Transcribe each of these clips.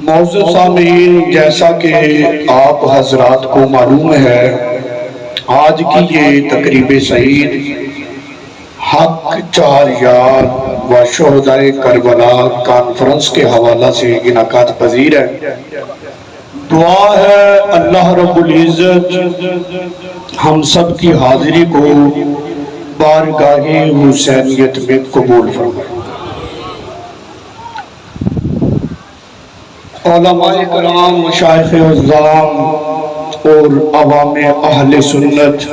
معزز سامعین، جیسا کہ آپ حضرات کو معلوم ہے، آج کی یہ تقریب سعید حق چار یار و شہدائے کربلا کانفرنس کے حوالہ سے انعقاد پذیر ہے۔ دعا ہے اللہ رب العزت ہم سب کی حاضری کو بارگاہ حسینیت میں قبول فرمائے۔ علماء کرام، مشائخ اعظام اور عوام اہل سنت،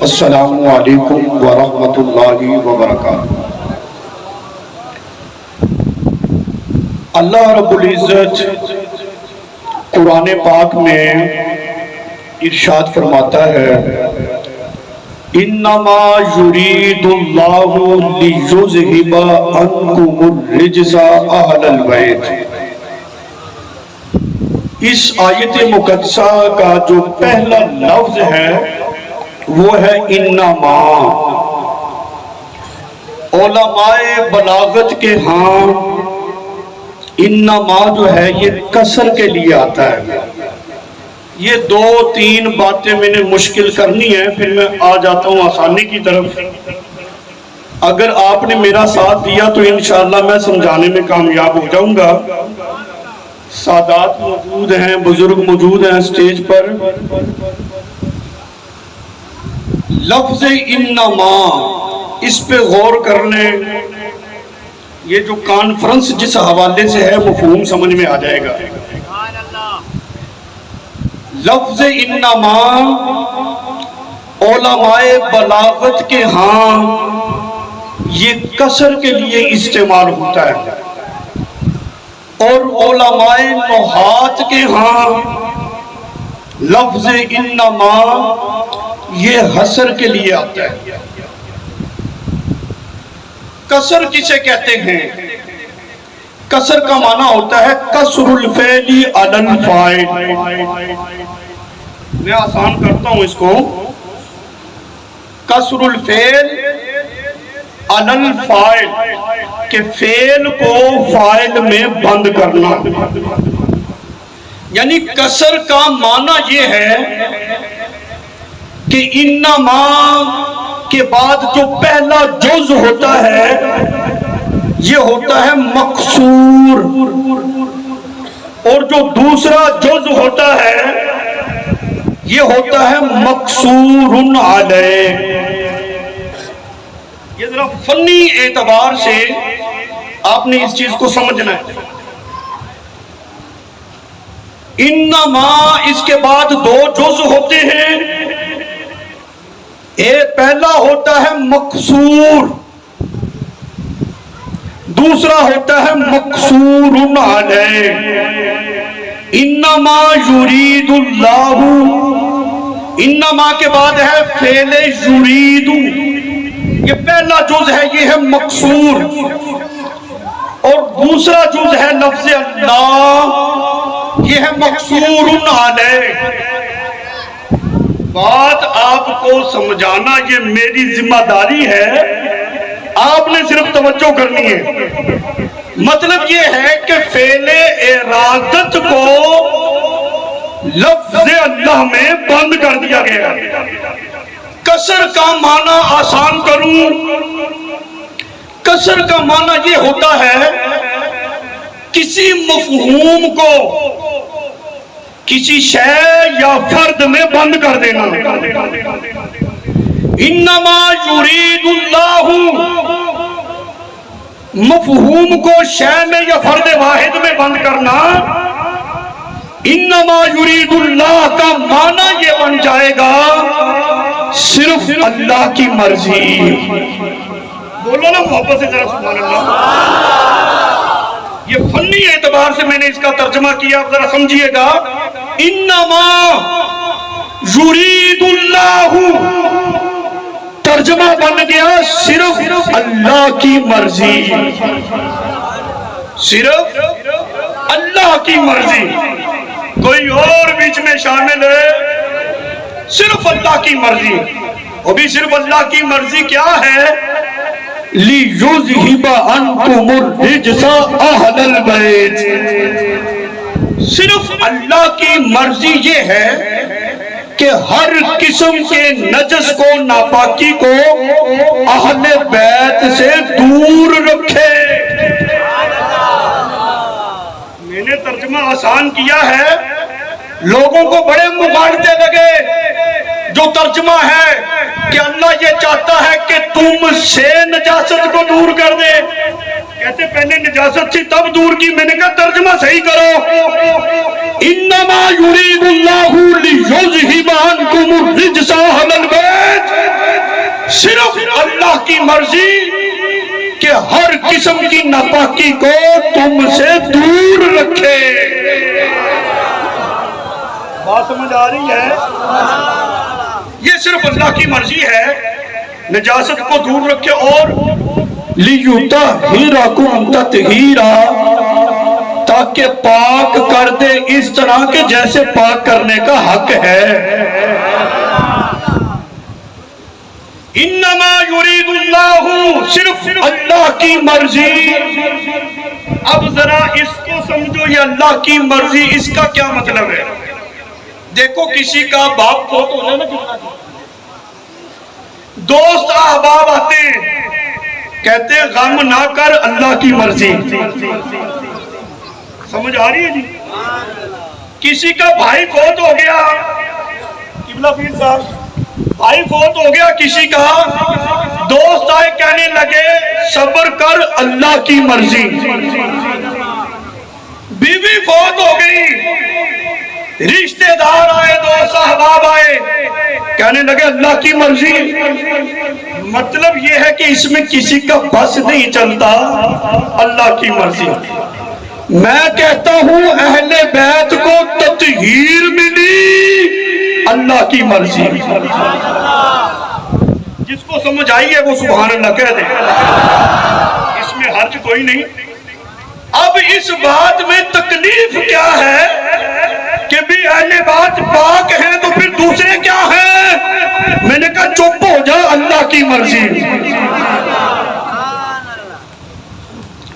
السلام علیکم ورحمۃ اللہ وبرکاتہ۔ اللہ رب العزت قرآن پاک میں ارشاد فرماتا ہے، انما یرید اللہ لیذھب عنکم الرجس اہل البیت۔ اس آیت مقدسہ کا جو پہلا لفظ ہے وہ ہے انما۔ علماء بلاغت کے ہاں انما جو ہے یہ کسر کے لیے آتا ہے۔ یہ دو تین باتیں میں نے مشکل کرنی ہے، پھر میں آ جاتا ہوں آسانی کی طرف۔ اگر آپ نے میرا ساتھ دیا تو انشاءاللہ میں سمجھانے میں کامیاب ہو جاؤں گا۔ سادات موجود ہیں، بزرگ موجود ہیں اسٹیج پر۔ لفظ انما، اس پہ غور کر لیں، یہ جو کانفرنس جس حوالے سے ہے مفہوم سمجھ میں آ جائے گا۔ لفظ انما علماء بلاغت کے ہاں یہ کسر کے لیے استعمال ہوتا ہے، اور علماء نحات کے ہاں لفظ انما یہ حسر کے لیے آتا ہے۔ کسر کسے کہتے ہیں؟ کسر کا معنی ہوتا ہے کسر الفعل علی الفاعل۔ میں آسان کرتا ہوں اس کو، کسر الفعل علی الفاعل، کہ فعل کو فاعل میں بند کرنا۔ یعنی کسر کا معنی یہ ہے کہ انما کے بعد جو پہلا جز ہوتا ہے یہ ہوتا ہے مکسور، اور جو دوسرا جز ہوتا ہے یہ ہوتا ہے مکسور علیہ۔ یہ ذرا فنی اعتبار سے آپ نے اس چیز کو سمجھنا ہے۔ انما اس کے بعد دو جز ہوتے ہیں، ایک پہلا ہوتا ہے مکسور، دوسرا ہوتا ہے مکسور علیہ۔ انما یرید اللہ، انما کے بعد ہے فعل یرید، یہ پہلا جز ہے یہ ہے مکسور، اور دوسرا جز ہے لفظ اللہ، یہ ہے مکسور علیہ۔ بات آپ کو سمجھانا یہ میری ذمہ داری ہے، آپ نے صرف توجہ کرنی ہے۔ مطلب یہ ہے کہ فعل ارادت کو لفظ اللہ میں بند کر دیا گیا۔ کسر کا معنی آسان کروں، کسر کا معنی یہ ہوتا ہے کسی مفہوم کو کسی شے یا فرد میں بند کر دینا۔ انما یرید اللہ، مفہوم کو شے میں یا فرد واحد میں بند کرنا۔ انما یرید اللہ کا معنی یہ بن جائے گا صرف اللہ کی مرضی۔ بولو نا محبت سے ذرا سبحان اللہ۔ یہ فنی اعتبار سے میں نے اس کا ترجمہ کیا، آپ ذرا سمجھیے گا۔ انما یرید اللہ، ترجمہ بن گیا صرف اللہ کی مرضی، صرف اللہ کی مرضی، کوئی اور بیچ میں شامل ہے؟ صرف اللہ کی مرضی۔ وہ بھی صرف اللہ کی مرضی کیا ہے؟ لِيُذْهِبَ عَنْكُمُ الرِّجْسَ أَهْلَ الْبَيْتِ، صرف اللہ کی مرضی یہ ہے کہ ہر قسم کے نجس کو، ناپاکی کو اہل بیت سے دور رکھے۔ میں نے ترجمہ آسان کیا ہے، لوگوں کو بڑے مغالطے لگے۔ جو ترجمہ ہے کہ اللہ یہ چاہتا ہے کہ تم سے نجاست کو دور کر دے، کہتے پہلے نجاست تھی تب دور کی۔ میں نے کہا ترجمہ صحیح کرو، انما یرید اللہ لیذھب عنکم الرجس اہل البیت۔ صرف اللہ کی مرضی کہ ہر قسم کی ناپاکی کو تم سے دور رکھے۔ بات سمجھ آ رہی ہے؟ یہ صرف اللہ کی مرضی ہے، نجاست کو دور رکھے۔ اور لِيُطَهِّرَكُمْ تَطْهِيرًا، تاکہ پاک کر دے اس طرح کہ جیسے پاک کرنے کا حق ہے۔ انما یرید اللہ، صرف اللہ کی مرضی۔ اب ذرا اس کو سمجھو، یہ اللہ کی مرضی، اس کا کیا مطلب ہے؟ دیکھو کسی کا باپ فوت ہونا نا، دوست احباب آتے ہیں، کہتے ہیں غم نہ کر، اللہ کی مرضی۔ سمجھ آ رہی ہے جی؟ کسی کا بھائی فوت ہو گیا، قبلہ پیر صاحب، بھائی فوت ہو گیا کسی کا، دوست آئے کہنے لگے صبر کر، اللہ کی مرضی۔ بیوی فوت ہو گئی، رشتہ دار آئے، دوست احباب آئے، کہنے لگے اللہ کی مرضی۔ مطلب یہ ہے کہ اس میں کسی کا بس نہیں چلتا، اللہ کی مرضی۔ میں کہتا ہوں اہل بیت کو تطہیر ملی، اللہ کی مرضی۔ جس کو سمجھ آئی ہے وہ سبحان اللہ کہہ دے، اس میں حرج کوئی نہیں۔ اب اس بات میں تکلیف کیا ہے کہ بھی اہل بیت پاک ہیں تو پھر دوسرے کیا ہیں؟ میں نے کہا چپ ہو جا، اللہ کی مرضی۔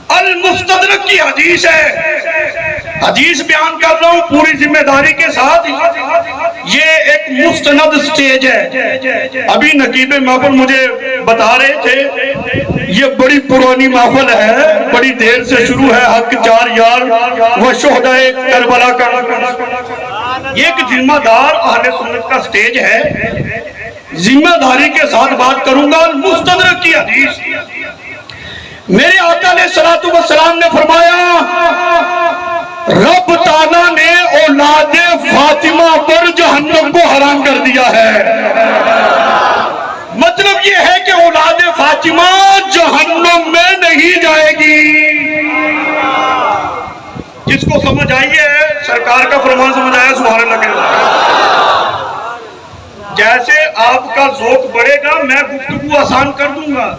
المستدرک کی حدیث ہے، حدیث بیان کر رہا ہوں پوری ذمہ داری کے ساتھ۔ یہ ایک مستند سٹیج ہے۔ ابھی نقیب محفل مجھے بتا رہے تھے یہ بڑی پرانی محفل ہے، بڑی دیر سے شروع ہے، حق چار یار و شہدائے کربلا کا۔ یہ ایک ذمہ دار اہل سنت کا سٹیج ہے، ذمہ داری کے ساتھ بات کروں گا۔ المستدرک کی حدیث، میرے آقا علیہ السلام نے فرمایا رب تعالیٰ نے اولاد فاطمہ پر جہنم کو حرام کر دیا ہے۔ مطلب یہ ہے کہ اولاد فاطمہ جہنم میں نہیں جائے گی۔ جس کو سمجھ آئی ہے سرکار کا فرمان سمجھ آیا، سبحان اللہ کے۔ جیسے آپ کا ذوق بڑھے گا میں گفتگو آسان کر دوں گا،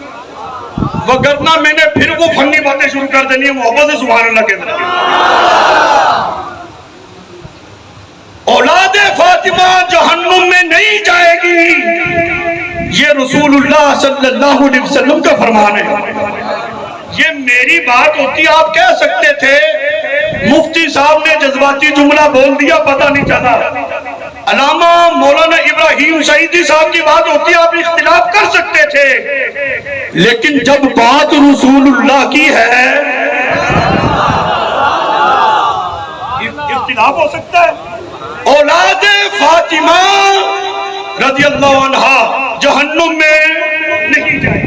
وگرنہ میں نے پھر وہ فنی باتیں شروع کر دینی ہے، محبت سے سبحان اللہ کے اندر۔ اولاد فاطمہ جہنم میں نہیں جائے گی، یہ رسول اللہ صلی اللہ علیہ وسلم کا فرمان ہے۔ یہ میری بات ہوتی، آپ کہہ سکتے تھے مفتی صاحب نے جذباتی جملہ بول دیا پتہ نہیں چلا، علامہ مولانا ابراہیم شہیدی صاحب کی بات ہوتی، آپ اختلاف کر سکتے تھے، لیکن جب بات رسول اللہ کی ہے اختلاف ہو سکتا ہے۔ اولاد فاطمہ رضی اللہ عنہا جہنم میں نہیں جائے۔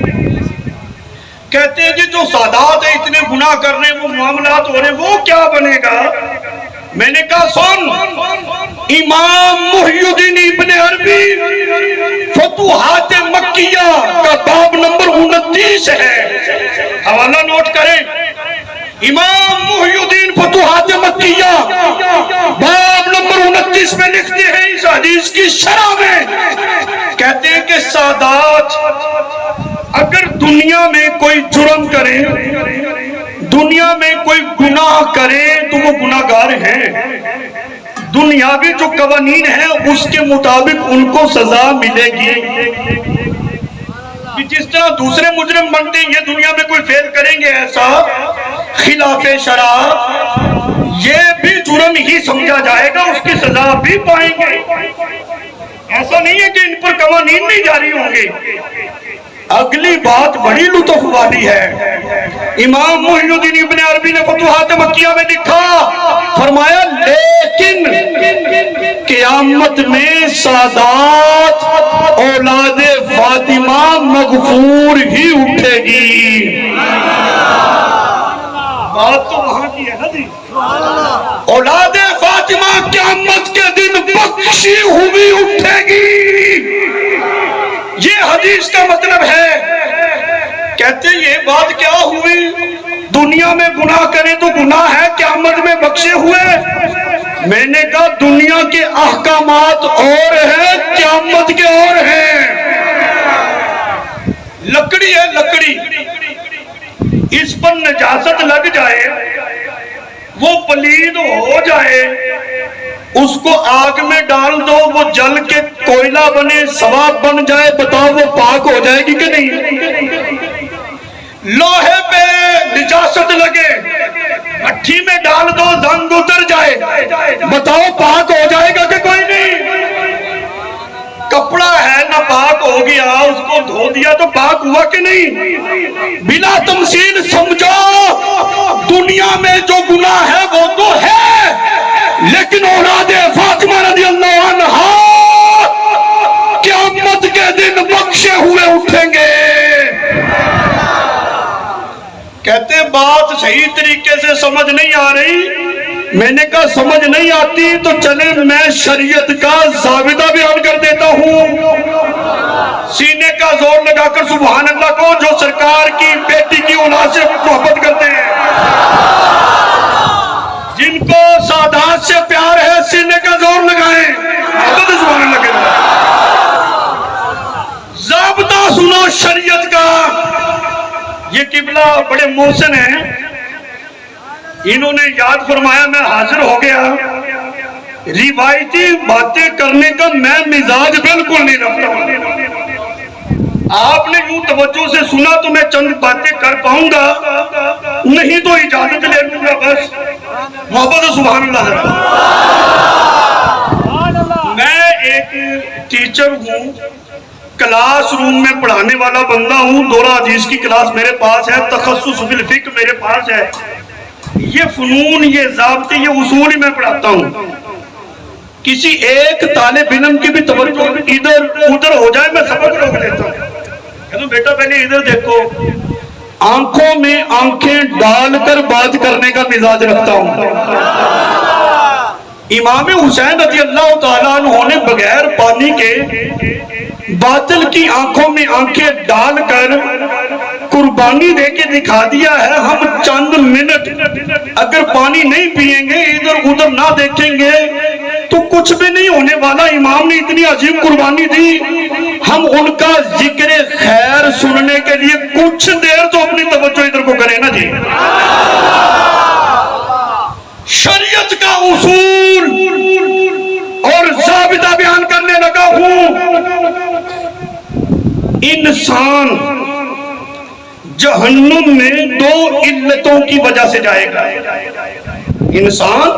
کہتے ہیں کہ جو سادات ہیں اتنے گناہ کر رہے ہیں، وہ معاملات ہو رہے ہیں، وہ کیا بنے گا؟ میں نے کہا سن، امام محی الدین ابن عربی فتوحات مکیہ کا باب نمبر 29 ہے، حوالہ نوٹ کریں۔ امام محی الدین فتوحات مکیہ باب نمبر 29 میں لکھتے ہیں اس حدیث کی شرح میں، کہتے ہیں کہ سادات اگر دنیا میں کوئی جرم کرے، دنیا میں کوئی گناہ کرے تو وہ گناہگار ہیں، دنیاوی جو قوانین ہیں اس کے مطابق ان کو سزا ملے گی۔ جس طرح دوسرے مجرم بنتے ہیں، یہ دنیا میں کوئی فعل کریں گے ایسا خلاف شرع، یہ بھی جرم نہیں سمجھا جائے گا اس کی سزا بھی پائیں گے. ایسا نہیں ہے کہ ان پر قوانین نہیں جاری ہوں گے. اگلی بات بڑی لطف والی ہے. امام محی الدین ابن عربی نے فتوحات مکیہ میں لکھا، فرمایا لیکن قیامت میں سادات اولاد فاطمہ مغفور ہی اٹھے گی. بات تو وہاں کی ہے نا جی. اولاد فاطمہ قیامت کے دن بخشی ہوئی اٹھے گی، یہ حدیث کا مطلب ہے. کہتے یہ بات کیا ہوئی؟ دنیا میں گناہ کرے تو گناہ ہے، قیامت میں بخشے ہوئے. میں نے کہا دنیا کے احکامات اور ہیں، قیامت کے اور ہیں. لکڑی ہے لکڑی، اس پر نجاست لگ جائے، وہ پلید ہو جائے، اس کو آگ میں ڈال دو، وہ جل کے کوئلہ بنے، ثواب بن جائے. بتاؤ وہ پاک ہو جائے گی کہ نہیں؟ لوہے پہ نجاست لگے، بھٹی میں ڈال دو، زنگ اتر جائے، بتاؤ پاک ہو جائے گا کہ کوئی نہیں؟ کپڑا ہے نہ پاک ہو گیا، اس کو دھو دیا تو پاک ہوا کہ نہیں؟ بلا تمثیل سمجھو دنیا میں جو گناہ ہے وہ تو ہے، لیکن اولاد فاطمہ رضی اللہ عنہ قیامت کے دن بخشے ہوئے اٹھیں گے. کہتے بات صحیح طریقے سے سمجھ نہیں آ رہی. میں نے کہا سمجھ نہیں آتی تو چلیں میں شریعت کا ضابطہ بیان کر دیتا ہوں. سینے کا زور لگا کر سبحان اللہ کو جو سرکار کی بیٹی کی اولاد سے محبت کرتے ہیں، جن کو سادات سے پیار ہے، سینے کا زور لگائیں. محبت سبحان اللہ کے ضابطہ سنو شریعت کا. یہ قبلہ بڑے محسن ہیں، انہوں نے یاد فرمایا میں حاضر ہو گیا. روایتی باتیں کرنے کا میں مزاج بالکل نہیں رکھتا. آپ نے یوں توجہ سے سنا تو میں چند باتیں کر پاؤں گا، نہیں تو اجازت لے لوں گا بس. محبت سبحان اللہ. میں ایک ٹیچر ہوں، کلاس روم میں پڑھانے والا بندہ ہوں. دورہ حدیث کی کلاس میرے پاس ہے، تخصص فی الفقہ میرے پاس ہے. یہ فنون، یہ ضابطے، یہ اصول ہی میں پڑھاتا ہوں. کسی ایک طالب علم کی بھی توجہ ادھر ادھر ہو جائے میں سبق روک لیتا ہوں. کہتا ہوں بیٹا پہلے ادھر دیکھو. آنکھوں میں آنکھیں ڈال کر بات کرنے کا مزاج رکھتا ہوں. امام حسین رضی اللہ تعالیٰ عنہ نے بغیر پانی کے باطل کی آنکھوں میں آنکھیں ڈال کر قربانی دے کے دکھا دیا ہے. ہم چند منٹ اگر پانی نہیں پئیں گے، ادھر ادھر نہ دیکھیں گے تو کچھ بھی نہیں ہونے والا. امام نے اتنی عظیم قربانی دی، ہم ان کا ذکر خیر سننے کے لیے کچھ دیر تو اپنی توجہ ادھر کو کریں نا جی. شریعت کا اصول اور ضابطہ بیان کرنے لگا ہوں. انسان جہنم میں 2 علتوں کی وجہ سے جائے گا. انسان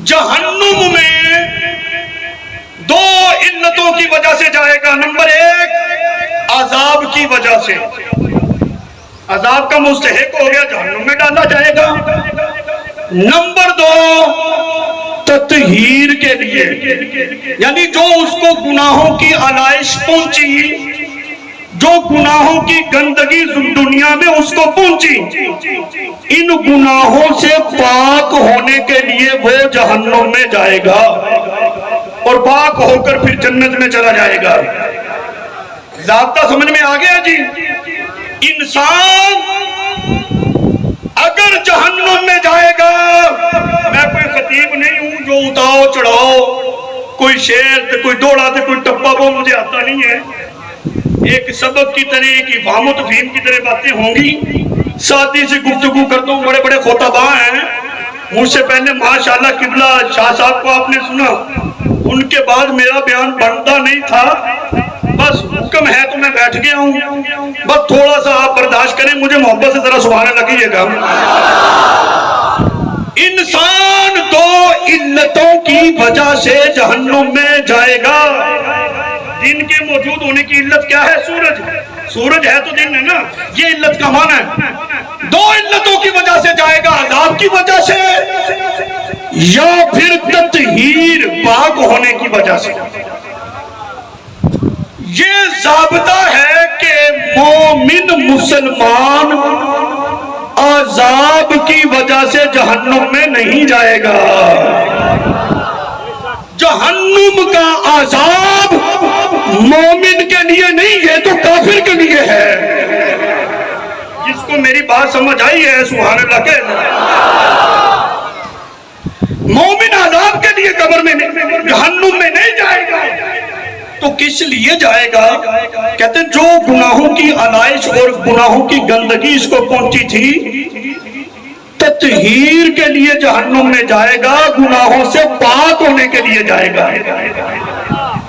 جہنم میں 2 علتوں کی وجہ سے جائے گا. نمبر 1 عذاب کی وجہ سے، عذاب کا مستحق ہو گیا، جہنم میں ڈالا جائے گا. نمبر 2 تطہیر کے لیے، یعنی جو اس کو گناہوں کی علائش پہنچی، جو گناہوں کی گندگی دنیا میں اس کو پہنچی، ان گناہوں سے پاک ہونے کے لیے وہ جہنم میں جائے گا اور پاک ہو کر پھر جنت میں چلا جائے گا. ضابطہ سمجھ میں آ گیا جی. انسان اگر جہنم میں جائے گا، میں کوئی خطیب نہیں ہوں جو اتاؤ چڑھاؤ، کوئی شعر کوئی دوڑا تھے کوئی ٹپا، وہ مجھے آتا نہیں ہے. ایک سبق کی طرح، ایک افہام و تفہیم کی طرح باتیں ہوں گی. ساتھی سے گفتگو کرتا ہوں، بڑے بڑے خطباء ہیں مجھ سے پہلے، ماشاءاللہ قبلہ شاہ صاحب کو آپ نے سنا، ان کے بعد میرا بیان بنتا نہیں تھا، بس حکم ہے تو میں بیٹھ گیا ہوں. بس تھوڑا سا آپ برداشت کریں، مجھے محبت سے ذرا سبحان اللہ کہیے گا. انسان علتوں کی وجہ سے جہنم میں جائے گا۔ دن کے موجود ہونے کی علت کیا ہے؟ سورج ہے تو دن ہے نا، یہ علت کا معنی ہے۔ دو علتوں کی وجہ سے جائے گا، عذاب کی وجہ سے یا پھر تطہیر پاک ہونے کی وجہ سے۔ یہ ضابطہ ہے کہ مومن مسلمان عذاب کی وجہ سے جہنم میں نہیں جائے گا۔ جہنم کا عذاب مومن کے لیے نہیں ہے تو کافر کے لیے ہے۔ جس کو میری بات سمجھ آئی ہے سبحان اللہ کہنا۔ مومن عذاب کے لیے قبر میں جہنم میں نہیں جائے گا تو کس لیے جائے گا؟ کہتے ہیں جو گناہوں کی علائش اور گناہوں کی گندگی اس کو پہنچی تھی، تطہیر کے لیے جہنم میں جائے گا، گناہوں سے پاک ہونے کے لیے جائے گا۔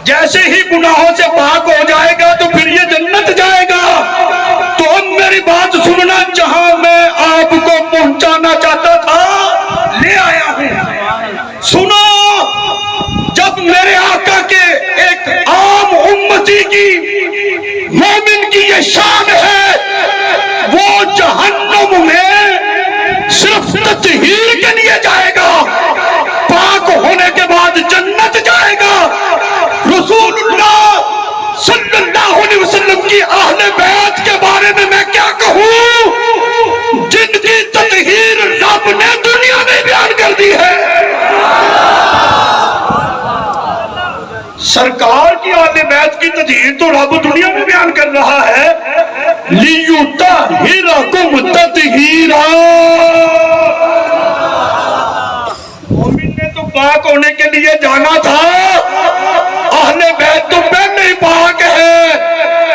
جیسے ہی گناہوں سے پاک ہو جائے گا تو پھر یہ جنت جائے گا۔ تو اب میری بات سننا، جہاں میں آپ کو پہنچانا چاہتا تھا لے آیا ہوں۔ سنو، جب میرے آقا کے ایک عام امتی کی، مومن کی یہ شان ہے، وہ جہنم میں صرف تطہیر کے لیے جائے گا، پاک ہونے کے بعد جنت جائے گا۔ رسول اللہ صلی اللہ علیہ وسلم کی اہل بیت کے بارے میں کیا کہوں، جن کی تطہیر رب نے دنیا میں بیان کر دی ہے۔ سرکار کی اہل بیت کی تطہیر تو رب دنیا میں بیان کر رہا ہے، لِيُطَهِّرَكُمْ تَطْهِيرًا۔ مومن نے تو پاک ہونے کے لیے جانا تھا، اہل بیت تو پہلے ہی پاک ہے۔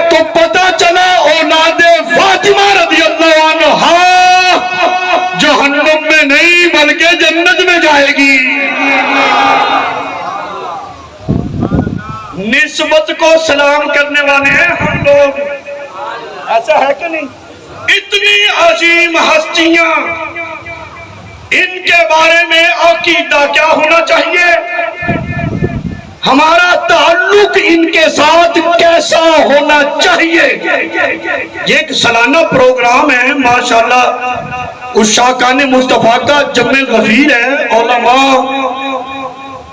تو پتہ چلا اولاد فاطمہ رضی اللہ عنہا جہنم میں نہیں بلکہ جنت میں جائے گی۔ نسبت کو سلام کرنے والے ہیں ہم لوگ، ایسا ہے کہ نہیں؟ اتنی عظیم ہستیاں، ان کے بارے میں عقیدہ کیا ہونا چاہیے؟ ہمارا تعلق ان کے ساتھ کیسا ہونا چاہیے؟ یہ ایک سالانہ پروگرام ہے ماشاءاللہ، عشاقان مصطفیٰ کا جمع غفیر ہے، علماء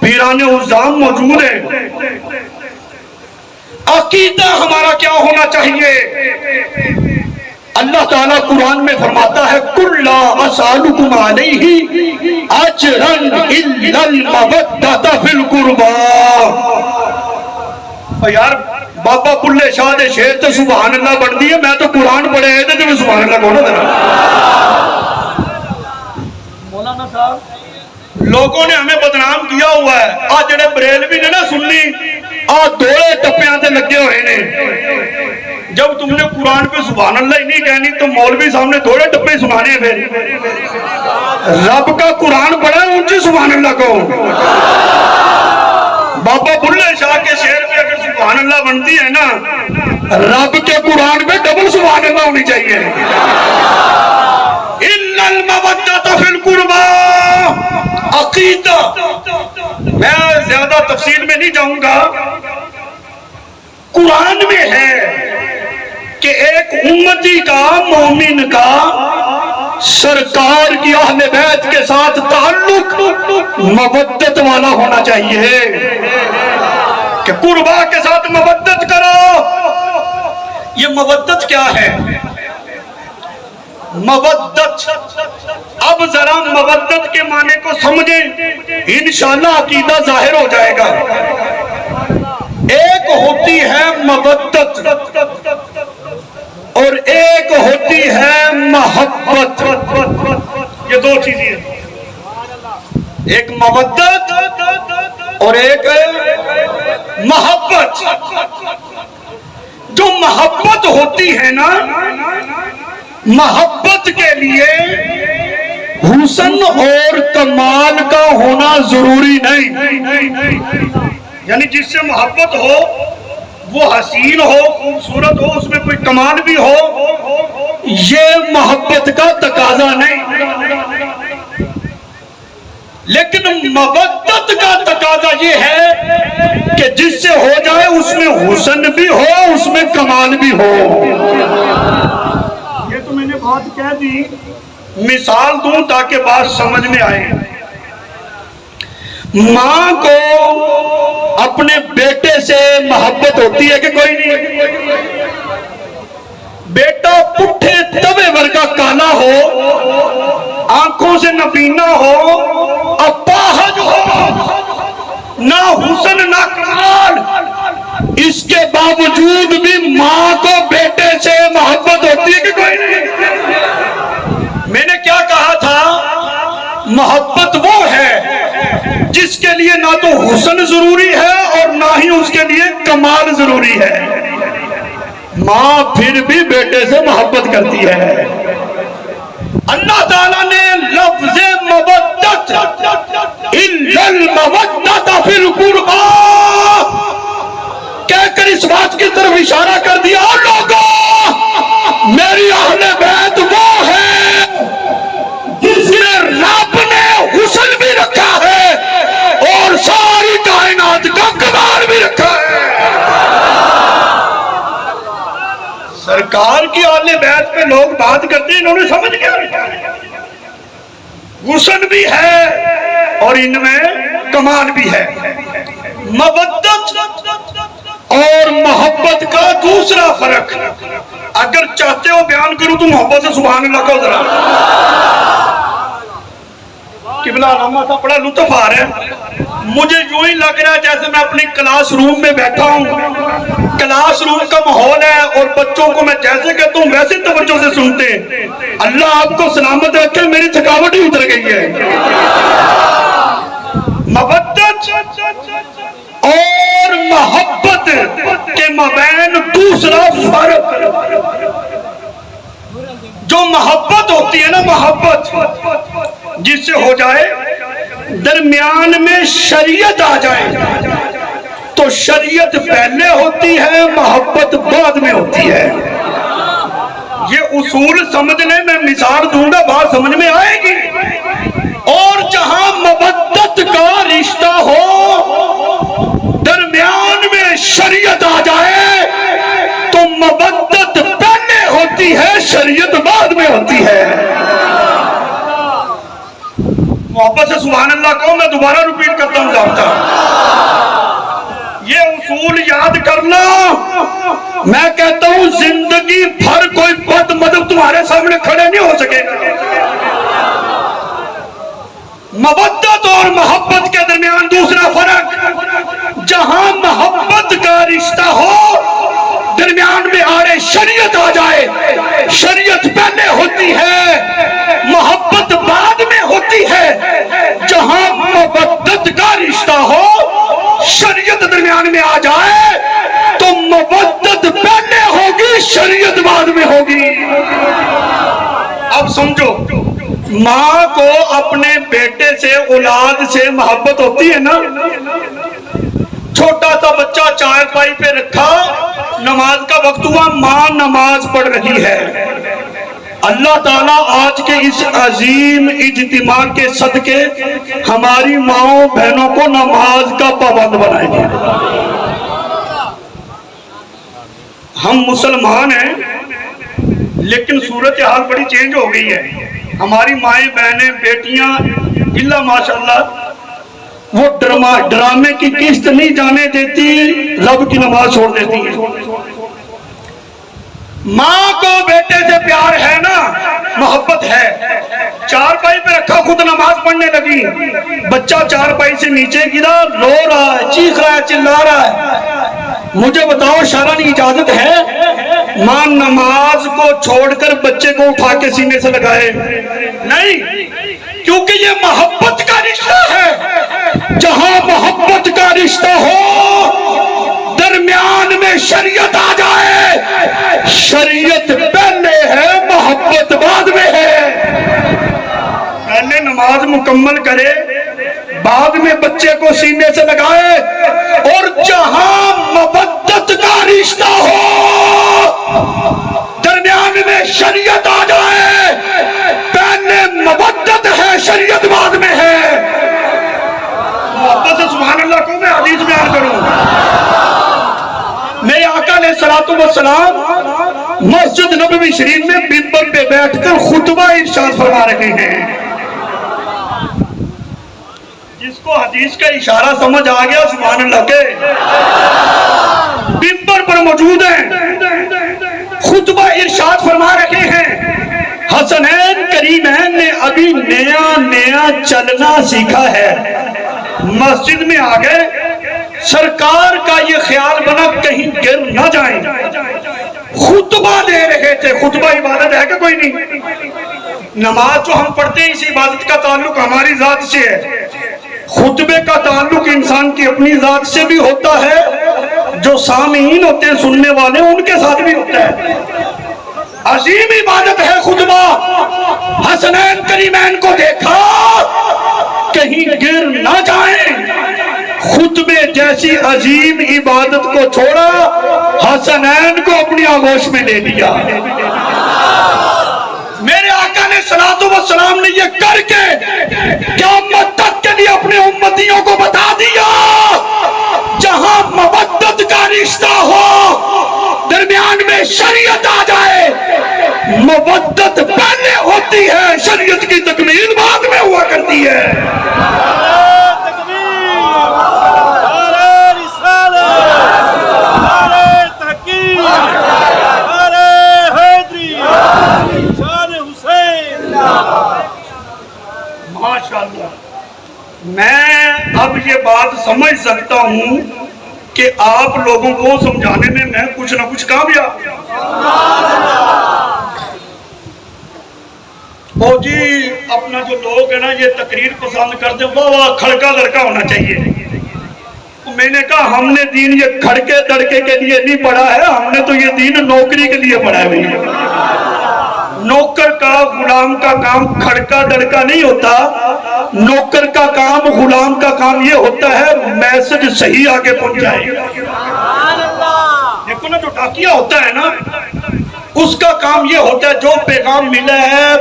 پیران عظام موجود ہیں۔ عقیدہ ہمارا کیا ہونا چاہیے؟ اللہ تعالیٰ قرآن میں فرماتا ہے قُلْ لَا أَسْأَلُكُمْ عَلَيْهِ أَجْرًا إِلَّا الْمَوَدَّةَ فِي الْقُرْبَى۔ اور یار بابا بلے شاہ دے شیر تو سبحان اللہ بڑھ دی ہے، میں تو قرآن پڑھے ہیں تو سبحان اللہ کہنا دینا۔ مولانا صاحب لوگوں نے ہمیں بدنام کیا ہوا ہے، آج جڑے بریلوی نے نا سننی آج دوڑے ٹپیاں تے لگے ہوئے نے۔ جب تم نے قرآن پہ سبحان اللہ ہی نہیں کہنی تو مولوی صاحب نے دوڑے ٹپے سنانے ہیں۔ پھر رب کا قرآن پڑھا ہے، ان سے سبحان اللہ کہو۔ بابا بلے شاہ کے شعر پہ اگر سبحان اللہ بنتی ہے نا، رب کے قرآن پہ ڈبل سبحان اللہ ہونی چاہیے۔ إِلَّا الْمَوَدَّةَ فِي الْقُرْبَى۔ عقیدہ میں زیادہ تفصیل میں نہیں جاؤں گا، قرآن میں ہے کہ ایک امتی کا، مومن کا سرکار کی اہل بیت کے ساتھ تعلق مودت والا ہونا چاہیے، کہ قربا کے ساتھ مودت کرو۔ یہ مودت کیا ہے؟ مودت، اب ذرا مودت کے معنی کو سمجھیں، انشاءاللہ عقیدہ ظاہر ہو جائے گا۔ ایک ہوتی ہے مودت اور ایک ہوتی ہے محبت، یہ دو چیزیں ہیں، ایک مودت اور ایک محبت۔ جو محبت ہوتی ہے نا، محبت کے لیے حسن اور کمال کا ہونا ضروری نہیں، یعنی جس سے محبت ہو وہ حسین ہو، خوبصورت ہو، اس میں کوئی کمال بھی ہو، یہ محبت کا تقاضا نہیں۔ لیکن مودت کا تقاضا یہ ہے کہ جس سے ہو جائے اس میں حسن بھی ہو، اس میں کمال بھی ہو۔ یہ تو میں نے بات کہہ دی، مثال دوں تاکہ بات سمجھ میں آئے۔ ماں کو اپنے بیٹے سے محبت ہوتی ہے کہ کوئی نہیں؟ بیٹا پٹھے توے ورگا کالا ہو، آنکھوں سے نبینا ہو، اپاہج ہو، نہ حسن نہ کمال، اس کے باوجود بھی ماں کو بیٹے سے محبت ہوتی ہے کہ کوئی نہیں؟ میں نے کیا کہا تھا؟ محبت وہ ہے جس کے لیے نہ تو حسن ضروری ہے اور نہ ہی اس کے لیے کمال ضروری ہے۔ ماں پھر بھی بیٹے سے محبت کرتی ہے۔ اللہ تعالیٰ نے لفظ مودت الا المودۃ فی القربى کہہ کر اس بات کی طرف اشارہ کر دیا، لوگوں میری اہل بیت وہ ہے جس میں رب نے حسن بھی رکھا ہے اور ساری کائنات کا کمال بھی رکھا ہے۔ سرکار کی اہل بیت پہ لوگ بات کرتے ہیں، انہوں نے سمجھ کیا رکھا ہے؟ حسن بھی ہے اور ان میں کمال بھی ہے۔ مودت اور محبت کا دوسرا فرق اگر چاہتے ہو بیان کروں تو محبت سے سبحان اللہ کو ذرا۔ قبلہ علامہ صاحب بڑا لطف آ رہا ہے، مجھے یوں ہی لگ رہا ہے جیسے میں اپنی کلاس روم میں بیٹھا ہوں، کلاس روم کا ماحول ہے اور بچوں کو میں جیسے کہتا ہوں ویسے توجہ سے سنتے ہیں۔ اللہ آپ کو سلامت رکھے، میری تھکاوٹ ہی اتر گئی ہے۔ مودت اور محبت کے مابین دوسرا فرق، جو محبت ہوتی ہے نا، محبت جس سے ہو جائے، درمیان میں شریعت آ جائے تو شریعت پہلے ہوتی ہے، محبت بعد میں ہوتی ہے۔ یہ اصول سمجھ لیں، میں مثال دوں گا بات سمجھ میں آئے گی۔ اور جہاں مودت کا رشتہ ہو، درمیان میں شریعت آ جائے تو مودت پہلے ہوتی ہے، شریعت بعد میں ہوتی ہے۔ محبت سے سبحان اللہ کہو، میں دوبارہ ریپیٹ کرتا ہوں ضابطہ۔ یہ اصول یاد کرنا، میں کہتا ہوں زندگی بھر کوئی بد مذہب تمہارے سامنے کھڑے نہیں ہو سکے گا۔ مودت اور محبت کے درمیان دوسرا فرق، جہاں محبت کا رشتہ ہو، درمیان میں آڑے شریعت آ جائے، شریعت پہلے ہوتی ہے، محبت بعد میں ہوتی ہے۔ جہاں مودت کا رشتہ ہو، شریعت درمیان میں آ جائے تو مودت پہلے ہوگی، شریعت بعد میں ہوگی۔ اب سمجھو، ماں کو اپنے بیٹے سے، اولاد سے محبت ہوتی ہے نا۔ چھوٹا سا بچہ چارپائی پہ رکھا، نماز کا وقت ہوا، ماں نماز پڑھ رہی ہے۔ اللہ تعالیٰ آج کے اس عظیم اجتماع کے صدقے ہماری ماؤں بہنوں کو نماز کا پابند بنائے گے۔ ہم مسلمان ہیں لیکن صورتحال بڑی چینج ہو گئی ہے۔ ہماری مائیں بہنیں بیٹیاں اللہ ماشاءاللہ وہ ڈرامے کی قسط نہیں جانے دیتی، رب کی نماز چھوڑ دیتی ہیں۔ ماں کو بیٹے سے پیار ہے نا، محبت ہے، چارپائی پہ رکھا، خود نماز پڑھنے لگی، بچہ چارپائی سے نیچے گرا، رو رہا ہے، چیخ رہا ہے، چلا رہا ہے۔ مجھے بتاؤ شرعاً اجازت ہے ماں نماز کو چھوڑ کر بچے کو اٹھا کے سینے سے لگائے؟ نہیں، کیونکہ یہ محبت کا رشتہ ہے۔ جہاں محبت کا رشتہ ہو، درمیان میں شریعت آ جائے، شریعت پہلے ہے، محبت بعد میں ہے۔ پہلے نماز مکمل کرے، بعد میں بچے کو سینے سے لگائے۔ اور جہاں مودت کا رشتہ ہو، درمیان میں شریعت آ جائے، پہلے مودت ہے، شریعت بعد میں ہے۔ محبت سے سبحان اللہ کو میں حدیث بیان کروں. میرے آقا علیہ الصلوۃ والسلام مسجد نبوی شریف میں منبر پہ بیٹھ کر خطبہ ارشاد فرما رہے ہیں. جس کو حدیث کا اشارہ سمجھ آ گیا سبحان اللہ کے منبر پر موجود ہیں, خطبہ ارشاد فرما رہے ہیں. حسنین کریمین نے ابھی نیا چلنا سیکھا ہے, مسجد میں آ گئے, سرکار کا یہ خیال بنا کہیں گر نہ جائیں, خطبہ دے رہے تھے. خطبہ عبادت ہے کہ کوئی نہیں؟ نماز جو ہم پڑھتے ہیں اس عبادت کا تعلق ہماری ذات سے ہے, خطبے کا تعلق انسان کی اپنی ذات سے بھی ہوتا ہے, جو سامعین ہوتے ہیں سننے والے ان کے ساتھ بھی ہوتا ہے. عظیم عبادت ہے خطبہ. حسنین کریمین کو دیکھا کہیں گر نہ جائیں, خطبے جیسی عظیم عبادت کو چھوڑا, حسنین کو اپنی آغوش میں لے لیا. میرے آقا نے صلوات و سلام نے یہ کر کے قیامت تک کے لیے اپنے امتیوں کو بتا دیا, جہاں مودت کا رشتہ ہو درمیان میں شریعت آ جائے, مودت پہلے ہوتی ہے, شریعت کی تکمیل بعد میں ہوا کرتی ہے. ماشاءاللہ. میں اب یہ بات سمجھ سکتا ہوں کہ آپ لوگوں کو سمجھانے میں کچھ نہ کچھ کامیاب. او جی اپنا جو لوگ ہے نا یہ تقریر پسند کرتے ہیں, واہ کھڑکا لڑکا ہونا چاہیے. میں نے کہا ہم نے دین یہ کھڑکے دڑکے کے لیے نہیں پڑھا ہے, ہم نے تو یہ دین نوکری کے لیے پڑھا ہے. نوکر کا غلام کا کام کھڑکا دڑکا نہیں ہوتا, نوکر کا کام غلام کا کام یہ ہوتا ہے میسج صحیح آگے پہنچائے. دیکھو نا جو ڈاکیا ہوتا ہے نا اس کا کام یہ ہوتا ہے جو پیغام ملا ہے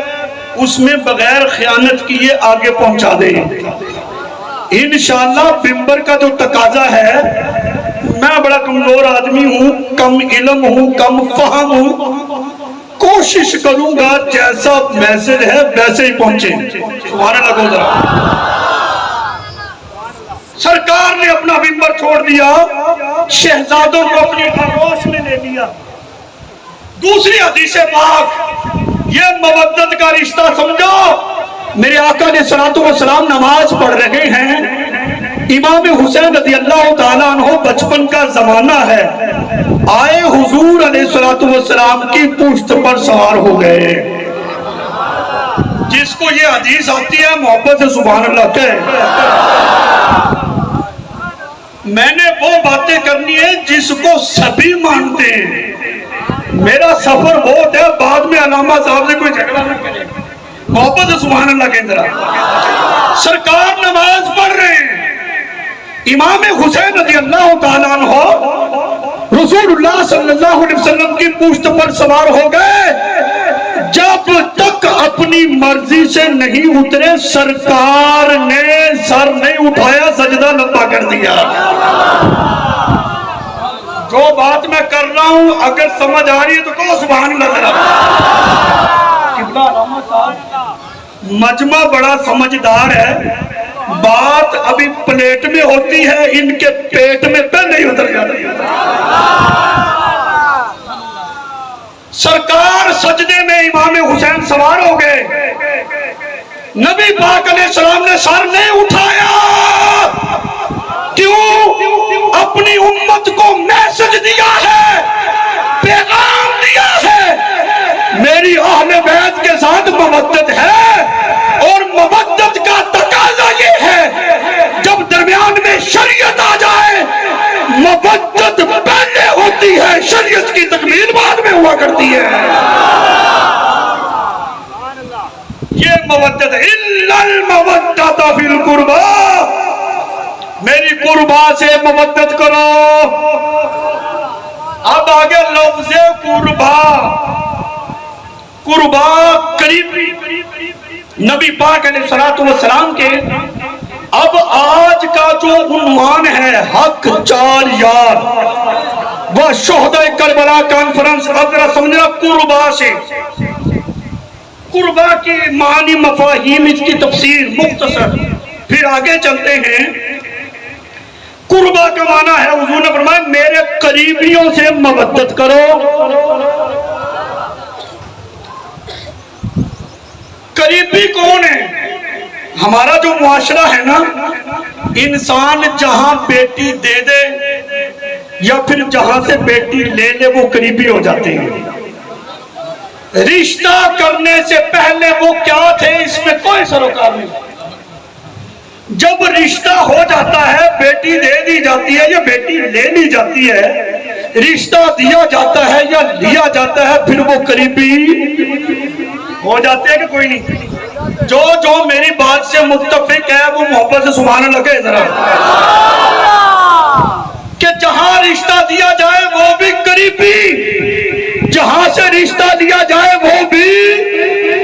اس میں بغیر خیانت کیے آگے پہنچا دے. انشاءاللہ منبر کا جو تقاضا ہے, میں بڑا کمزور آدمی ہوں, کم علم ہوں, کم فہم ہوں, کوشش کروں گا جیسا میسج ہے ویسے ہی پہنچے. سبحان اللہ ذرا. سرکار نے اپنا منبر چھوڑ دیا, شہزادوں کو اپنی آغوش میں لے لیا. دوسری حدیث پاک یہ مودت کا رشتہ سمجھو. میرے آقا نے صلوات و سلام نماز پڑھ رہے ہیں, امام حسین رضی اللہ تعالیٰ عنہ بچپن کا زمانہ ہے, آئے حضور علیہ الصلوۃ والسلام کی پشت پر سوار ہو گئے. جس کو یہ حدیث آتی ہے محبت سے سبحان اللہ کہے. میں نے وہ باتیں کرنی ہے جس کو سبھی مانتے ہیں. میرا سفر بہت ہے, بعد میں علامہ صاحب سے کوئی جھگڑا نہ کرے. محبت سے سبحان اللہ کہے ذرا. سرکار نماز پڑھ رہے ہیں, امام حسین رضی اللہ تعالیٰ عنہ رسول اللہ صلی اللہ علیہ وسلم کی پشت پر سوار ہو گئے. جب تک اپنی مرضی سے نہیں اترے سرکار نے سر نہیں اٹھایا, سجدہ لمبا کر دیا. جو بات میں کر رہا ہوں اگر سمجھ آ رہی ہے تو کہو سبحان اللہ ذرا. مجمع بڑا سمجھدار ہے, بات ابھی پلیٹ میں ہوتی ہے, ان کے پیٹ میں پہلے ہی اتر جاتی ہے. سرکار سجدے میں امام حسین سوار ہو گئے. نبی پاک علیہ السلام نے سر نہیں اٹھایا. کیوں؟ اپنی امت کو میسج دیا ہے, پیغام دیا ہے, میری اہل بیت کے ساتھ مودت ہے, اور مودت کا تقاضا یہ ہے جب درمیان میں شریعت آ جائے مودت پہلے ہوتی ہے, شریعت کی تکمیل بعد میں ہوا کرتی ہے. یہ مودت الا المودۃ فی القربى, میری قربا سے مودت کرو. اب آگے لفظ قربا, قربا قریب نبی پاک علیہ الصلوۃ والسلام کے. اب آج کا جو عنوان ہے حق چار یار وہ شہداء کربلا کانفرنس، اب ذرا سمجھنا قربا سے، قربا کی معنی مفاہیم، اس کی تفسیر مختصر، پھر آگے چلتے ہیں۔ قربا کا معنی ہے، حضور نے فرمایا میرے قریبیوں سے مودت کرو۔ قریبی کون ہے؟ ہمارا جو معاشرہ ہے نا، انسان جہاں بیٹی دے دے یا پھر جہاں سے بیٹی لے لے وہ قریبی ہو جاتے ہیں۔ رشتہ کرنے سے پہلے وہ کیا تھے اس میں کوئی سروکار نہیں۔ جب رشتہ ہو جاتا ہے، بیٹی دے دی جاتی ہے یا بیٹی لے لی جاتی ہے، رشتہ دیا جاتا ہے یا لیا جاتا ہے، پھر وہ قریبی ہو جاتے ہیں کہ کوئی نہیں؟ جو میری بات سے متفق ہے وہ محبت سے سبحان اللہ کہے ذرا، کہ جہاں رشتہ دیا جائے وہ بھی قریبی، جہاں سے رشتہ دیا جائے وہ بھی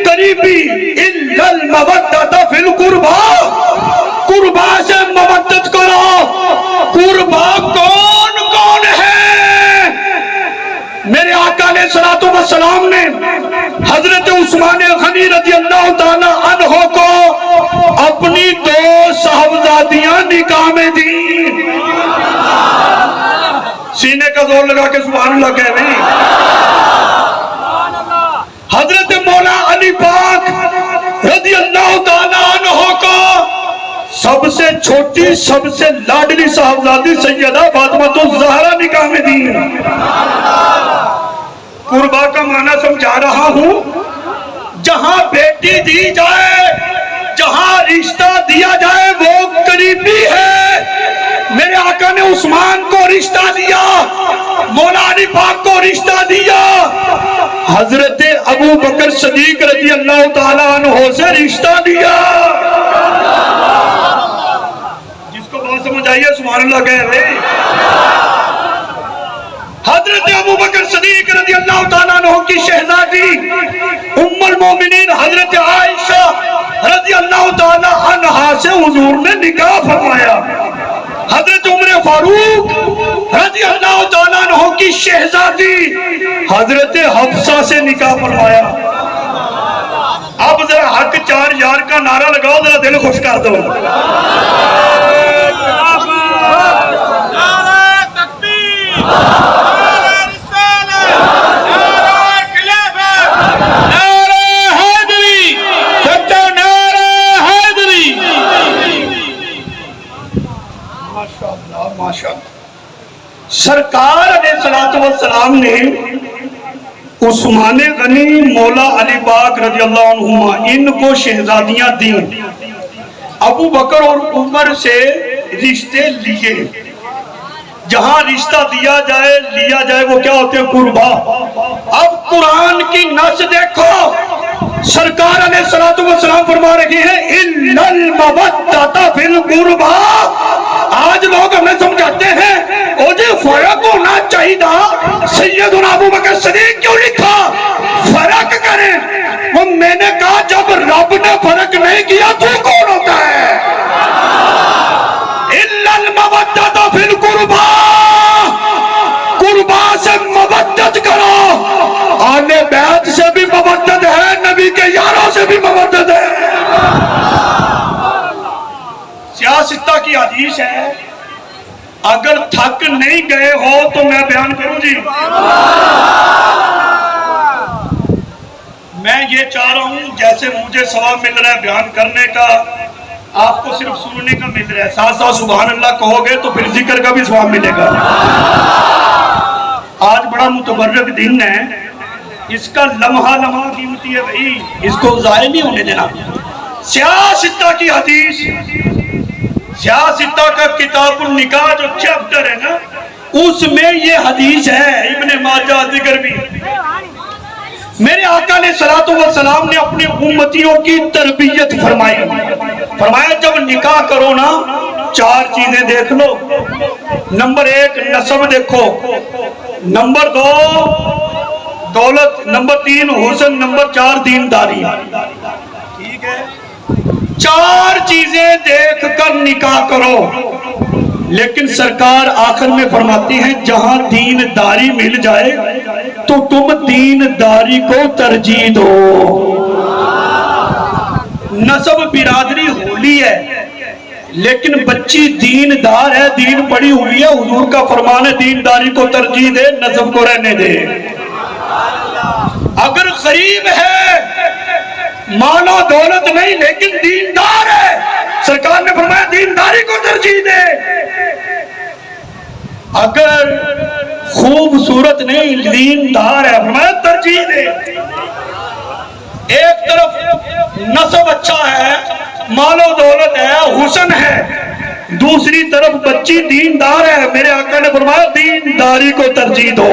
قریبی۔ اِلَّا الْمَوَدَّةَ فِي الْقُرْبَى، قربا سے مودت کرو۔ قربا کون کون ہے؟ میرے آقا علیہ الصلوۃ والسلام نے حضرت عثمان غنی رضی اللہ تعالی عنہ کو اپنی 2 صاحبزادیاں نکاح میں دیں۔ سینے کا زور لگا کے سبحان اللہ کہہ رہے ہیں۔ حضرت مولا علی پاک رضی اللہ تعالی عنہ کو سب سے چھوٹی سب سے لاڈلی صاحبزادی سیدہ فاطمہ الزہرا نکاح میں دی۔ قربا کا معنی سمجھا رہا ہوں، جہاں بیٹی دی جائے، جہاں رشتہ دیا جائے وہ قریبی ہے۔ میرے آقا نے عثمان کو رشتہ دیا، مولا علی پاک کو رشتہ دیا، حضرت ابو بکر صدیق رضی اللہ تعالیٰ عنہ سے رشتہ دیا۔ جس کو بات سمجھ آئیے سبحان اللہ کہہ رہے۔ حضرت ابو بکر صدیق رضی اللہ تعالیٰ عنہ کی شہزادی ام المومنین حضرت عائشہ رضی اللہ تعالیٰ عنہا سے حضور نے نکاح فرمایا۔ حضرت عمر فاروق رضی اللہ تعالیٰ عنہ کی شہزادی حضرت حفصہ سے نکاح فرمایا۔ اب ذرا حق چار یار کا نعرہ لگاؤ، ذرا دل خوش کر دو۔ سرکار علیہ الصلوۃ والسلام نے عثمان غنی مولا علی پاک رضی اللہ عنہما ان کو شہزادیاں دیں، ابو بکر اور عمر سے رشتے لیے۔ جہاں رشتہ دیا جائے لیا جائے وہ کیا ہوتے ہیں؟ قربا۔ اب قرآن کی نص دیکھو، سرکار علیہ الصلوۃ والسلام فرما رہی ہے اِلَّا الْمَوَدَّةَ فِي الْقُرْبَى۔ آج لوگ ہمیں سمجھاتے ہیں او جی فرق ہونا چاہیے تھا، سیدنا ابو بکر صدیق کیوں لکھا؟ فرق کریں۔ وہ میں نے کہا جب رب نے فرق نہیں کیا تو کون ہوتا ہے؟ اِلَّا الْمَوَدَّةَ فِي الْقُرْبَى، قربا سے مودت کرو۔ آل بیت سے بھی مودت ہے، نبی کے یاروں سے بھی مودت ہے۔ سیاستہ کی حدیث ہے، اگر تھک نہیں گئے ہو تو میں بیان کروں جی۔ میں یہ چاہ رہا ہوں جیسے مجھے ثواب مل رہا ہے بیان کرنے کا، آپ کو صرف سننے کا مل رہا ہے، ساتھ ساتھ سبحان اللہ کہو گے تو پھر ذکر کا بھی ثواب ملے گا۔ آج بڑا متبرک دن ہے، اس کا لمحہ لمحہ قیمتی ہے بھائی، اس کو ضائع نہیں ہونے دینا۔ سیاستہ کی حدیث، سیاستہ کا کتاب النکاح جو چیپٹر ہے نا، اس میں یہ حدیث ہے، ابن ماجہ ذکر بھی۔ میرے آقا علیہ الصلوۃ والسلام نے اپنے امتیوں کی تربیت فرمائی، فرمایا جب نکاح کرو نا 4 چیزیں دیکھ لو۔ نمبر 1 نسب دیکھو، نمبر 2 دولت، نمبر 3 حسن، نمبر 4 دینداری۔ ٹھیک ہے، 4 چیزیں دیکھ کر نکاح کرو۔ لیکن سرکار آخر میں فرماتی ہیں جہاں دینداری مل جائے تو تم دینداری کو ترجیح دو۔ نسب برادری ہولی ہے لیکن بچی دیندار ہے، دین پڑھی ہوئی ہے، حضور کا فرمان ہے دینداری کو ترجیح دے، نسب کو رہنے دے۔ اگر غریب ہے، مال و دولت نہیں لیکن دیندار ہے، سرکار نے فرمایا دینداری کو ترجیح دے۔ اگر خوبصورت نہیں دیندار ہے، فرمایا ترجیح دے۔ ایک طرف نسب اچھا ہے، مال و دولت ہے، حسن ہے، دوسری طرف بچی دیندار ہے، میرے آقا نے فرمایا دینداری کو ترجیح دو۔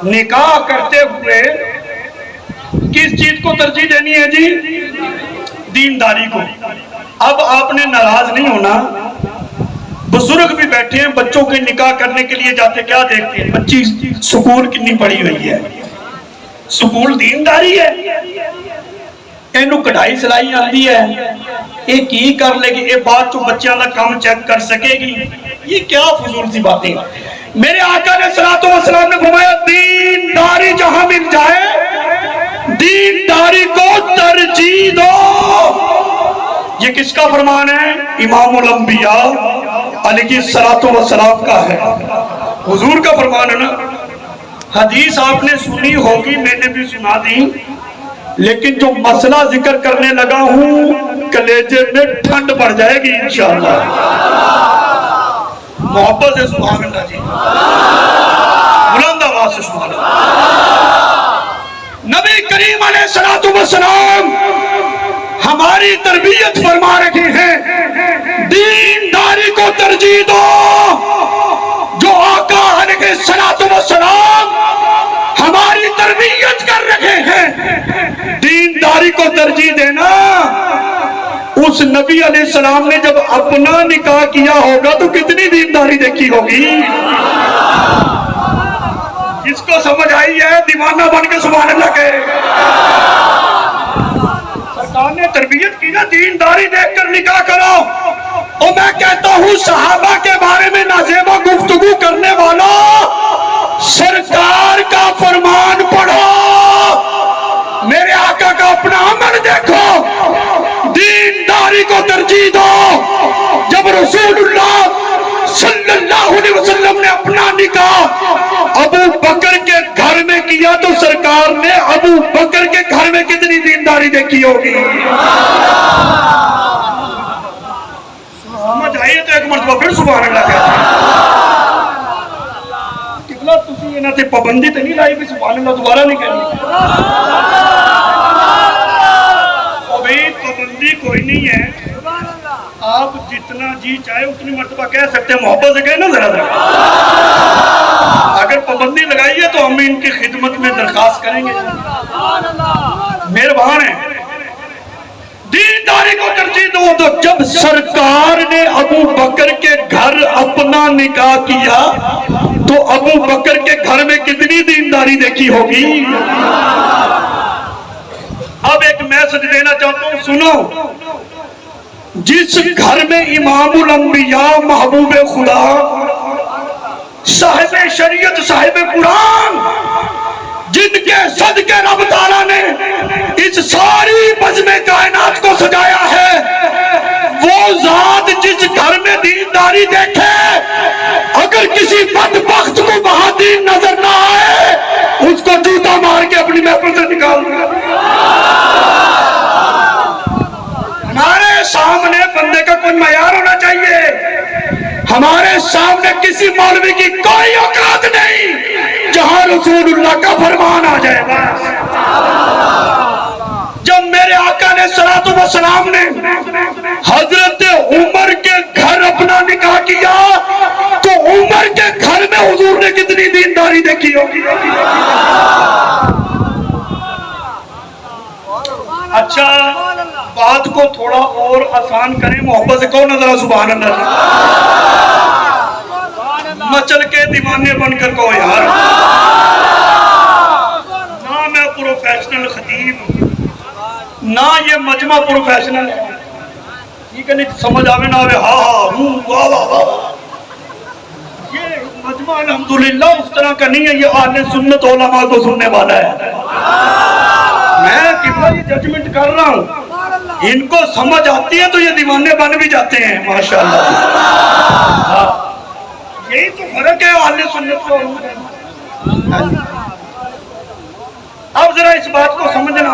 نکاح کرتے ہوئے کس چیز کو ترجیح دینی ہے جی؟ دینداری کو۔ اب آپ نے ناراض نہیں ہونا، بزرگ بھی بیٹھے ہیں، بچوں کے نکاح کرنے کے لیے جاتے کیا دیکھتے ہیں؟ بچی سکول کتنی پڑھی ہوئی ہے، سکول دینداری ہے، اینو کڑھائی سلائی آتی ہے، ایک ہی کر لے گی، ایک بات تو بچیاں نہ کم چیک کر سکے گی، یہ کیا فضول سی باتیں۔ میرے آقا نے صلوات و سلام نے فرمایا دینداری جہاں مل جائے دینداری کو ترجیح دو۔ یہ کس کا فرمان ہے؟ امام الانبیاء علیہ الصلوۃ والسلام کا ہے، حضور کا فرمان ہے نا۔ حدیث آپ نے سنی ہوگی، میں نے بھی سنا دی، لیکن جو مسئلہ ذکر کرنے لگا ہوں کلیجے میں ٹھنڈ پڑ جائے گی انشاءاللہ۔ محبت سے سبحان اللہ جی، بلند آواز سے سبحان اللہ۔ نبی کریم علیہ الصلوۃ والسلام ہماری تربیت فرما رہے ہیں دینداری کو ترجیح دو۔ جو آقا علیہ الصلوۃ والسلام ہماری تربیت کر رہے ہیں دینداری کو ترجیح دینا، اس نبی علیہ السلام نے جب اپنا نکاح کیا ہوگا تو کتنی دینداری دیکھی ہوگی۔ جس کو سمجھ آئی ہے دیوانہ بن کے سبحان اللہ کہے۔ سرکار نے تربیت کی نا، دینداری دیکھ کر نکاح کرو۔ اور میں کہتا ہوں صحابہ کے بارے میں نازیبا گفتگو کرنے والا، سرکار کا فرمان پڑھو، میرے آقا کا اپنا عمل دیکھو، دینداری کو ترجیح دو۔ جب رسول اللہ صلی اللہ علیہ وسلم نے اپنا نکاح ابو بکر کے گھر میں کیا تو سرکار نے ابو بکر کے گھر میں کتنی دینداری دیکھی ہوگی۔ سمجھ آئیے تو ایک مرتبہ پھر سبحان اللہ کہتے ہیں۔ قبلہ تسی انہاں تے پابندی تے نہیں لائی بھی سبحان اللہ دوبارہ نہیں کہنی۔ او بھئی پابندی کوئی نہیں ہے، آپ جتنا جی چاہے اتنی مرتبہ کہہ سکتے ہیں، محبت سے کہنا ذرا ذرا۔ اگر پابندی لگائی ہے تو ہم ان کی خدمت میں درخواست کریں گے، مہربان ہیں۔ دینداری کو ترجیح دو۔ تو جب سرکار نے ابو بکر کے گھر اپنا نکاح کیا تو ابو بکر کے گھر میں کتنی دینداری دیکھی ہوگی۔ اب ایک میسج دینا چاہتا ہوں، سنو۔ جس گھر میں امام الانبیاء محبوب خدا صاحب شریعت صاحب قرآن جن کے صدقے رب تعالیٰ نے اس ساری بزم کائنات کو سجایا ہے، وہ ذات جس گھر میں دینداری دیکھے، اگر کسی بدبخت کو وہاں دین نظر نہ آئے اس کو جوتا مار کے اپنی محفل سے نکال دیا۔ ہمارے سامنے بندے کا کوئی معیار ہونا چاہیے، ہمارے سامنے کسی مولوی کی کوئی اوقات نہیں، جہاں رسول اللہ کا فرمان آ جائے گا۔ جب میرے آقا نے صلوات و سلام نے حضرت عمر کے گھر اپنا نکاح کیا تو عمر کے گھر میں حضور نے کتنی دینداری دیکھی ہوگی۔ اچھا بات کو تھوڑا اور آسان کریں، محبت سے کہو نظر سبحان اللہ، مچل کے دیوانے بن کر کہو یار۔ نہ میں پروفیشنل خطیب، نہ یہ مجمع پروفیشنل ہے، ٹھیک ہے نہیں سمجھ آوے نہ آوے ہاں ہوں واہ واہ واہ. یہ مجمع الحمدللہ اس طرح کا نہیں ہے، یہ اہل سنت علماء کو سننے والا ہے. میں قبلہ یہ ججمنٹ کر رہا ہوں، ان کو سمجھ آتی ہے تو یہ دیوانے بن بھی جاتے ہیں ماشاءاللہ. یہی تو فرق ہے اہل سنت کو. اب ذرا اس بات کو سمجھنا،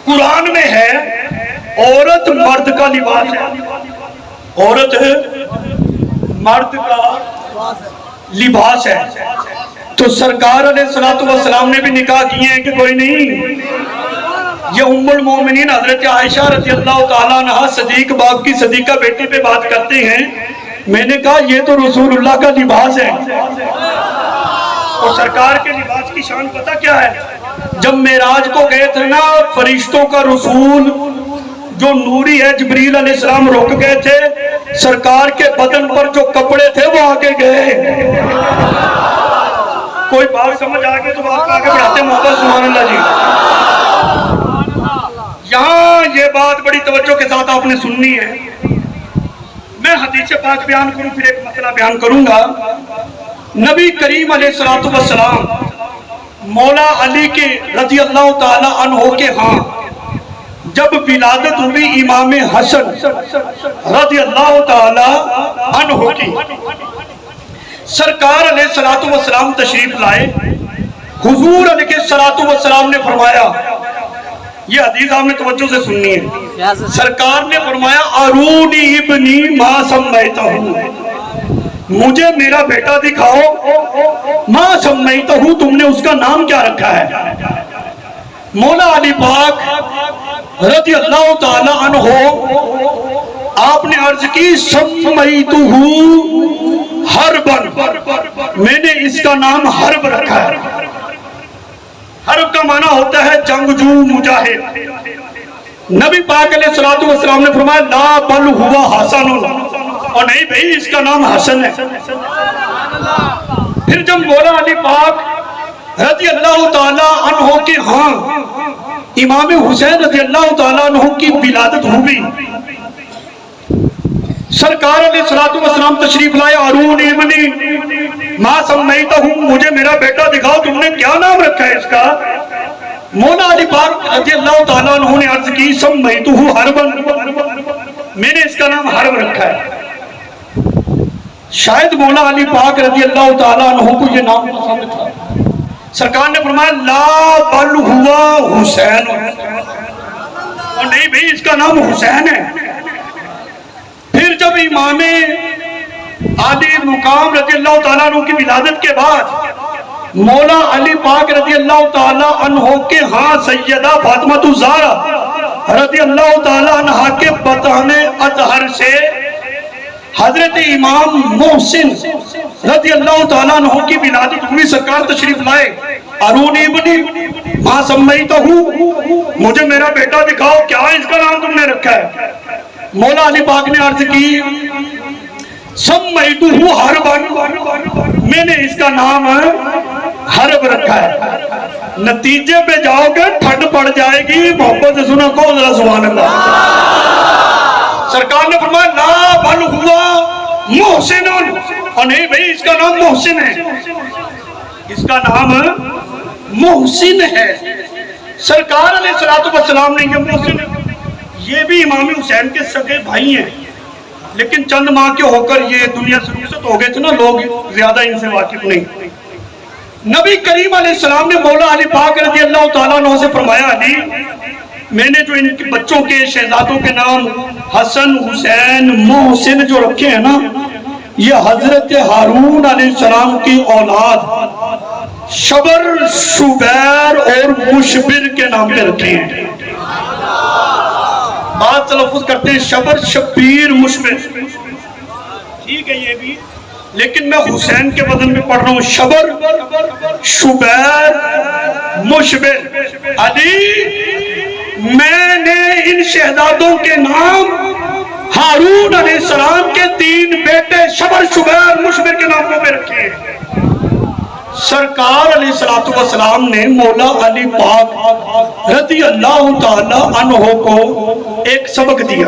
قرآن میں ہے عورت مرد کا لباس ہے، عورت مرد کا لباس ہے. تو سرکار علیہ السلام نے بھی نکاح کیے ہیں کہ کوئی نہیں؟ یہ ام المومنین حضرت عائشہ رضی اللہ تعالیٰ عنہ صدیق باپ کی صدیقہ بیٹی پہ بات کرتے ہیں. میں نے کہا یہ تو رسول اللہ کا لباس ہے. اور سرکار کے لباس کی شان پتہ کیا ہے؟ جب معراج کو گئے تھے نا، فرشتوں کا رسول جو نوری ہے جبریل علیہ السلام رک گئے تھے، سرکار کے بدن پر جو کپڑے تھے وہ آگے گئے. کوئی بات سمجھ آگے تو بات آگے بڑھاتے محبت سبحان اللہ جی. یہاں یہ بات بڑی توجہ کے ساتھ آپ نے سننی ہے. میں حدیث پاک بیان کروں پھر ایک مسئلہ بیان کروں گا. نبی کریم علیہ السلام مولا علی کے رضی اللہ تعالی عنہ کے ہاں جب ولادت ہوئی امام حسن رضی اللہ تعالی عنہ کی، سرکار علیہ السلام تشریف لائے. حضور علیہ السلام نے فرمایا، یہ حدیث آپ نے توجہ سے سننی ہے، سرکار نے فرمایا ارونی ابنی ما سمیتہ، مجھے میرا بیٹا دکھاؤ، ما سمیتہ تم نے اس کا نام کیا رکھا ہے؟ مولا علی پاک رضی اللہ تعالی عنہ آپ نے عرض کی سمیتہ حربن، میں نے اس کا نام حرب رکھا ہے. حرب کا معنی ہوتا ہے جنگجو مجاہد. نبی پاک علیہ السلام نے فرمایا لا بل ہوا حسن، اور نہیں بھئی اس کا نام حسن ہے. پھر جب مولا علی پاک رضی اللہ تعالی عنہ کے ہاں امام حسین رضی اللہ تعالی عنہ کی ولادت ہوئی، سرکار علیہ السلام تشریف لائے. ارونی ابنی ما سمیتہ، مجھے میرا بیٹا دکھاؤ تم نے کیا نام رکھا ہے اس کا؟ مولا علی پاک رضی اللہ تعالیٰ عنہ نے عرض کی سمیتہ حربن، میں نے اس کا نام حرب رکھا ہے. شاید مولا علی پاک رضی اللہ تعالیٰ عنہ کو یہ نام پسند تھا. سرکار نے فرمایا لا بل ہوا حسین، اور نہیں بھئی اس کا نام حسین ہے. پھر جب امام علی مقام رضی اللہ تعالیٰ عنہ کی ولادت کے بعد مولا علی پاک رضی اللہ تعالیٰ عنہ کے ہاں سیدہ فاطمہ الزہرا رضی اللہ تعالیٰ عنہ کے بطن اطہر سے حضرت امام محسن رضی اللہ تعالیٰ عنہ کی ولادت ہوئی. سرکار تشریف لائے. ارونی ابنی ما سمیتہ، مجھے میرا بیٹا دکھاؤ کیا اس کا نام تم نے رکھا ہے؟ مولا علی پاک نے عرض کی سمیتہ حربن، میں نے اس کا نام حرب رکھا ہے. نتیجے پہ جاؤ گے ٹھنڈ پڑ جائے گی. محبت سے سنا کو ذرا سبحان اللہ. سرکار نے فرمایا لا بل ہوا محسن، اور نہیں بھئی اس کا نام محسن ہے، اس کا نام محسن ہے. سرکار علیہ السلام نے یہ محسن، یہ بھی امام حسین کے سگے بھائی ہیں، لیکن چند ماہ کے ہو کر یہ دنیا سے رخصت ہو گئے تھے نا، لوگ زیادہ ان سے واقف نہیں. نبی کریم علیہ السلام نے مولا علی پاک رضی اللہ تعالیٰ عنہ سے فرمایا علی، میں نے جو ان کے بچوں کے شہزادوں کے نام حسن حسین محسن جو رکھے ہیں نا، یہ حضرت ہارون علیہ السلام کی اولاد شبر شبیر اور مشبر کے نام پہ رکھے ہیں. بات تلفظ کرتے ہیں شبر شبیر مشبر، ٹھیک ہے یہ بھی، لیکن میں حسین کے وزن میں پڑھ رہا ہوں شبر شبیر مشبر. علی میں نے ان شہزادوں کے نام ہارون علیہ السلام کے 3 بیٹے شبر شبیر مشبر کے ناموں پہ رکھے ہیں. سرکار علیہ السلام نے مولا علی پاک رضی اللہ تعالی عنہ کو ایک سبق دیا.